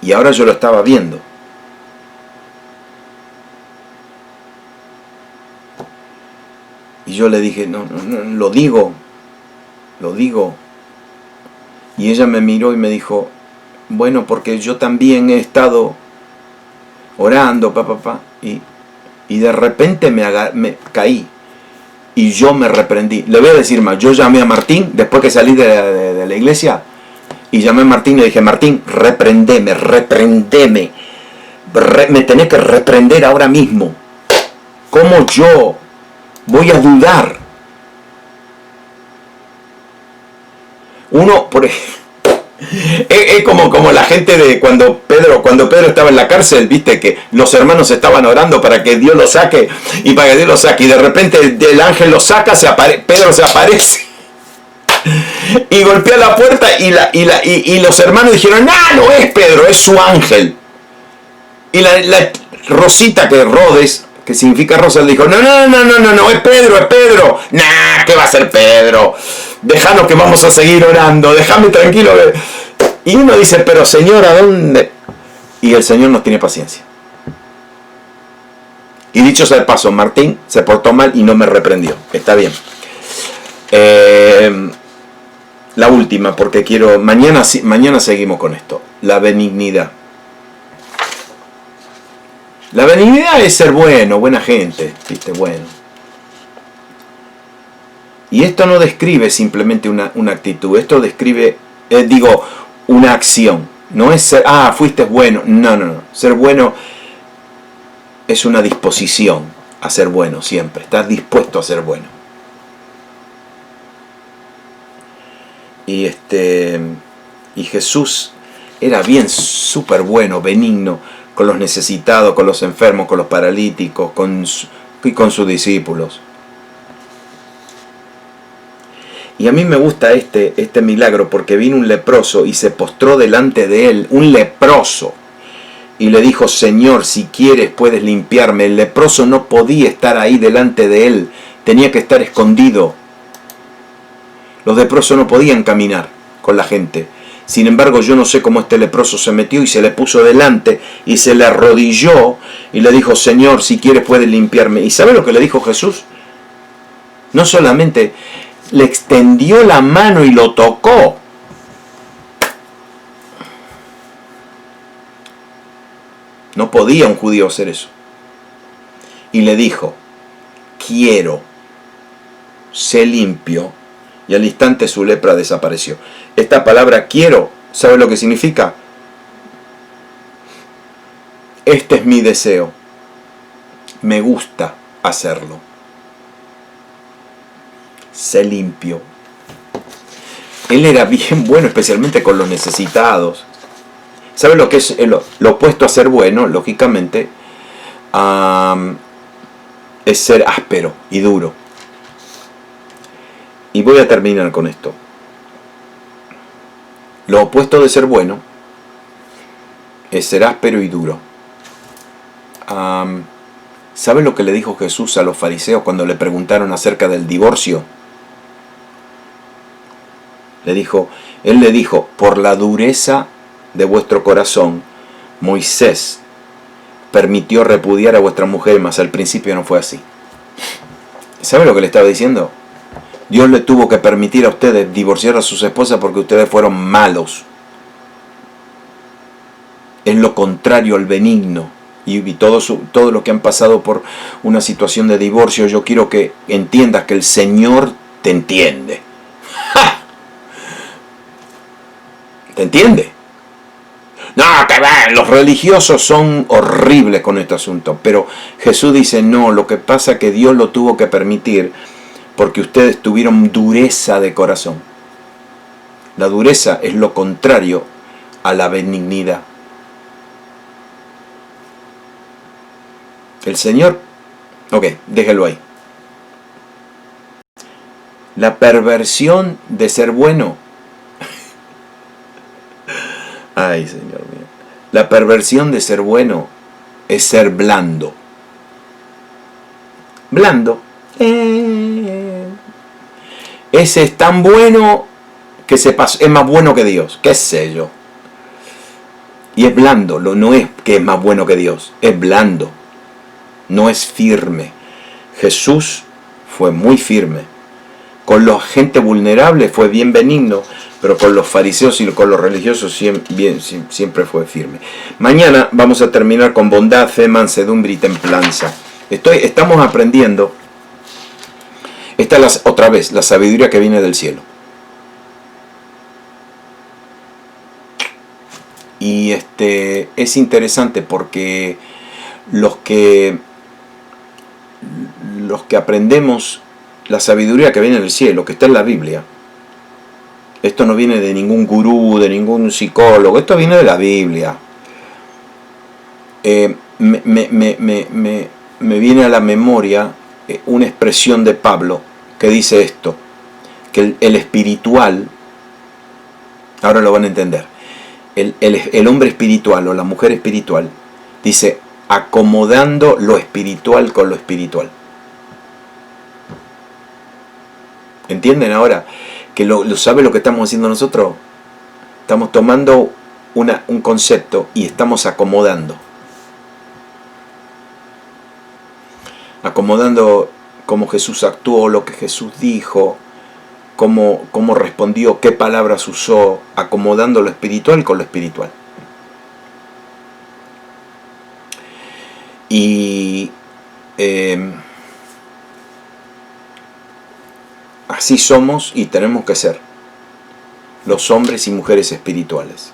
S1: Y ahora yo lo estaba viendo. Y yo le dije, no, lo digo. Y ella me miró y me dijo, bueno, porque yo también he estado orando, papá. Y de repente me caí. Y yo me reprendí. Le voy a decir más, yo llamé a Martín, después que salí de la iglesia, y llamé a Martín y le dije, Martín, reprendeme. Me tenés que reprender ahora mismo. ¿Cómo yo voy a dudar? Uno, por ejemplo, es como la gente de cuando Pedro estaba en la cárcel, viste que los hermanos estaban orando para que Dios lo saque, y de repente el ángel lo saca, Pedro se aparece y golpea la puerta, y los hermanos dijeron, no es Pedro, es su ángel. Y la Rosita, Rodes, que significa rosa, le dijo, no, es Pedro. Nah, ¿qué va a ser Pedro? Déjanos que vamos a seguir orando, déjame tranquilo. Y uno dice, pero Señor, ¿a dónde? Y el Señor nos tiene paciencia. Y dicho sea de paso, Martín se portó mal y no me reprendió. Está bien. La última, porque quiero, mañana seguimos con esto. La benignidad. La benignidad es ser bueno, buena gente, ¿viste? Bueno. Y esto no describe simplemente una actitud, esto describe, una acción. No es ser, fuiste bueno. No. Ser bueno es una disposición a ser bueno siempre. Estás dispuesto a ser bueno. Y Jesús era bien súper bueno, benigno, con los necesitados, con los enfermos, con los paralíticos, y con sus discípulos. Y a mí me gusta este milagro porque vino un leproso y se postró delante de él, un leproso, y le dijo, Señor, si quieres puedes limpiarme. El leproso no podía estar ahí delante de él, tenía que estar escondido. Los leprosos no podían caminar con la gente. Sin embargo, yo no sé cómo este leproso se metió y se le puso delante y se le arrodilló y le dijo, Señor, si quieres puedes limpiarme. ¿Y sabe lo que le dijo Jesús? No solamente le extendió la mano y lo tocó. No podía un judío hacer eso. Y le dijo, quiero, sé limpio. Y al instante su lepra desapareció. Esta palabra quiero, ¿sabe lo que significa? Este es mi deseo. Me gusta hacerlo. Sé limpio. Él era bien bueno, especialmente con los necesitados. ¿Sabe lo que es lo opuesto a ser bueno? Lógicamente, es ser áspero y duro. Y voy a terminar con esto. Lo opuesto de ser bueno es ser áspero y duro. ¿Sabe lo que le dijo Jesús a los fariseos cuando le preguntaron acerca del divorcio? Él le dijo, por la dureza de vuestro corazón, Moisés permitió repudiar a vuestra mujer, mas al principio no fue así. ¿Sabe lo que le estaba diciendo? Dios le tuvo que permitir a ustedes divorciar a sus esposas porque ustedes fueron malos. Es lo contrario al benigno. Y todo lo que han pasado por una situación de divorcio, yo quiero que entiendas que el Señor te entiende. ¡Ja! ¿Te entiende? No, que va, los religiosos son horribles con este asunto. Pero Jesús dice, no, lo que pasa es que Dios lo tuvo que permitir porque ustedes tuvieron dureza de corazón. La dureza es lo contrario a la benignidad. El Señor, ok, déjelo ahí. La perversión de ser bueno. Ay, Señor mío. La perversión de ser bueno es ser blando. Blando. Ese es tan bueno que es más bueno que Dios. ¿Qué sé yo? Y es blando. No es que es más bueno que Dios. Es blando. No es firme. Jesús fue muy firme. Con la gente vulnerable fue bien benigno, pero con los fariseos y con los religiosos siempre fue firme. Mañana vamos a terminar con bondad, fe, mansedumbre y templanza. Estamos aprendiendo. Esta es otra vez la sabiduría que viene del cielo. Y es interesante porque los que aprendemos la sabiduría que viene del cielo, que está en la Biblia, esto no viene de ningún gurú, de ningún psicólogo, esto viene de la Biblia. Me viene a la memoria una expresión de Pablo que dice esto, que el espiritual, ahora lo van a entender, el hombre espiritual o la mujer espiritual, dice, acomodando lo espiritual con lo espiritual. ¿Entienden ahora? Que ¿sabe lo que estamos haciendo nosotros? Estamos tomando un concepto y estamos acomodando. Acomodando cómo Jesús actuó, lo que Jesús dijo, cómo respondió, qué palabras usó, acomodando lo espiritual con lo espiritual. Y así somos y tenemos que ser los hombres y mujeres espirituales.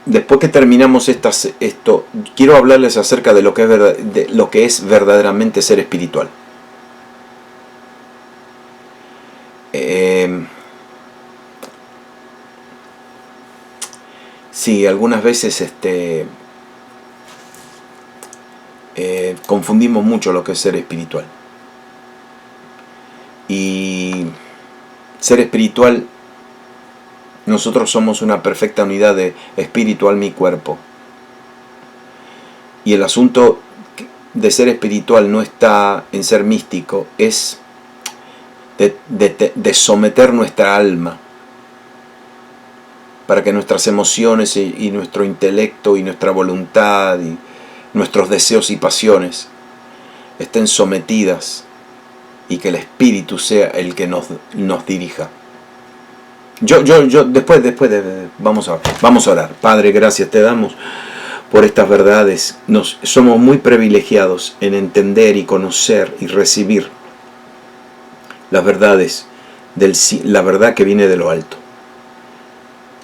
S1: Después que terminamos esto, quiero hablarles acerca de lo que es verdaderamente ser espiritual. Sí, algunas veces confundimos mucho lo que es ser espiritual. Y ser espiritual, nosotros somos una perfecta unidad de espíritu, alma y cuerpo. Y el asunto de ser espiritual no está en ser místico, es de someter nuestra alma para que nuestras emociones y nuestro intelecto y nuestra voluntad y nuestros deseos y pasiones estén sometidas y que el Espíritu sea el que nos dirija. Después vamos a orar. Padre, gracias te damos por estas verdades. Somos muy privilegiados en entender y conocer y recibir las verdades, la verdad que viene de lo alto.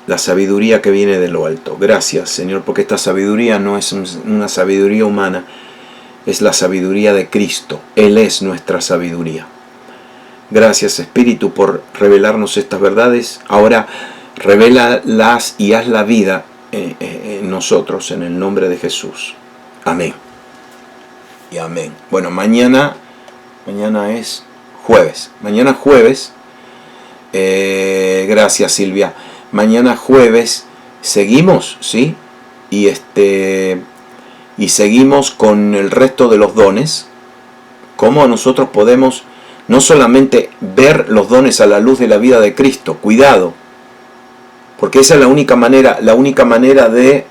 S1: La sabiduría que viene de lo alto. Gracias, Señor, porque esta sabiduría no es una sabiduría humana, es la sabiduría de Cristo. Él es nuestra sabiduría. Gracias, Espíritu, por revelarnos estas verdades. Ahora, revélalas y haz la vida en nosotros, en el nombre de Jesús. Amén. y amén. Bueno, mañana es jueves. Mañana jueves, gracias Silvia. Mañana jueves seguimos, ¿sí? Y seguimos con el resto de los dones. Cómo nosotros podemos no solamente ver los dones a la luz de la vida de Cristo, cuidado, porque esa es la única manera de